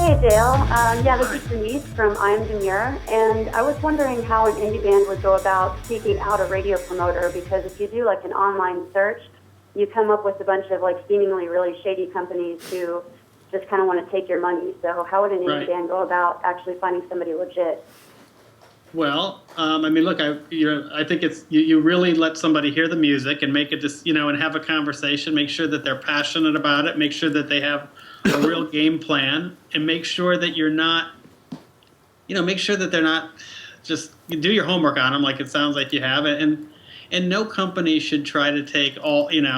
Hey, Dale. Yeah, this is Denise from I'm Demure, and I was wondering how an indie band would go about seeking out a radio promoter, because if you do like an online search, you come up with a bunch of like seemingly really shady companies who just kind of want to take your money. So how would an indie band go about actually finding somebody legit? Well, I mean, look, I think it's you really let somebody hear the music and make it just, and have a conversation. Make sure that they're passionate about it. Make sure that they have a real game plan, and make sure that you're not, make sure that they're not just, you do your homework on them, like it sounds like you have it, and no company should try to take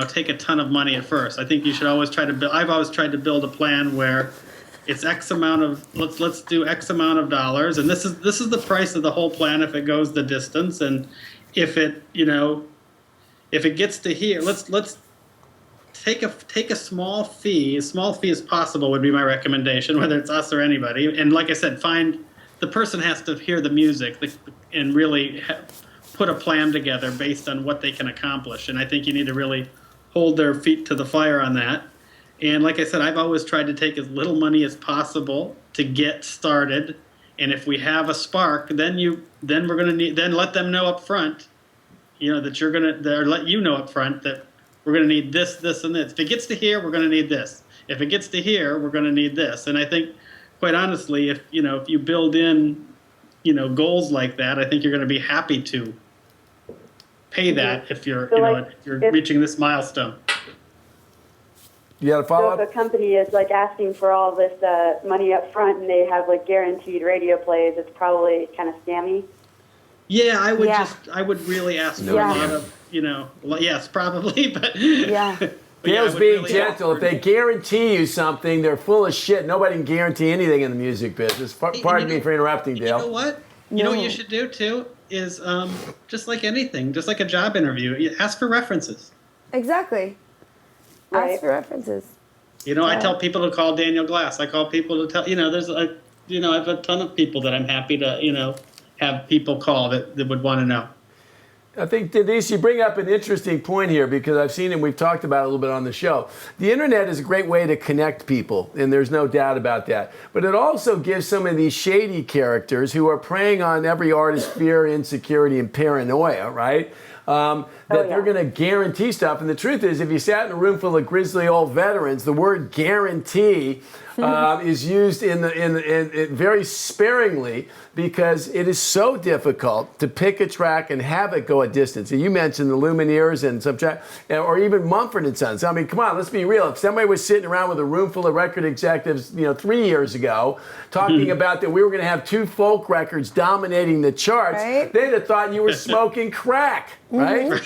take a ton of money at first. I think you should always try to build. I've always tried to build a plan where it's X amount of, let's do X amount of dollars, and this is the price of the whole plan if it goes the distance, and if it if it gets to here, let's take a small fee. As small fee as possible would be my recommendation, whether it's us or anybody. And like I said, the person has to hear the music and really put a plan together based on what they can accomplish. And I think you need to really hold their feet to the fire on that. And like I said, I've always tried to take as little money as possible to get started. And if we have a spark, then we're going to need, then let them know up front, that you're going to, or let you know up front that we're going to need this, this, and this. If it gets to here, we're going to need this. If it gets to here, we're going to need this. And I think, quite honestly, if you build in, goals like that, I think you're going to be happy to pay that if you're, if you're reaching this milestone. You got a follow-up? So if a company is like asking for all this money up front and they have like guaranteed radio plays, it's probably kind of scammy. Yeah, I would really ask for a lot of, yes, probably, but yeah. Dale's being really gentle. If they guarantee you something, they're full of shit. Nobody can guarantee anything in the music business. Pardon me for interrupting, Dale. You know what? You know what you should do too is just like anything, just like a job interview, you ask for references. Exactly. Right. Ask for references. I tell people to call Daniel Glass. I call people to tell, there's I have a ton of people that I'm happy to, have people call that would want to know. I think, Denise, you bring up an interesting point here, because I've seen it, we've talked about it a little bit on the show. The internet is a great way to connect people, and there's no doubt about that. But it also gives some of these shady characters who are preying on every artist's fear, insecurity, and paranoia, right? They're going to guarantee stuff. And the truth is, if you sat in a room full of grizzly old veterans, the word guarantee is used in very sparingly, because it is so difficult to pick a track and have it go a distance. And you mentioned the Lumineers and some track, or even Mumford & Sons. I mean, come on, let's be real. If somebody was sitting around with a room full of record executives, 3 years ago, talking about that we were going to have 2 folk records dominating the charts, they'd have thought you were smoking crack, right?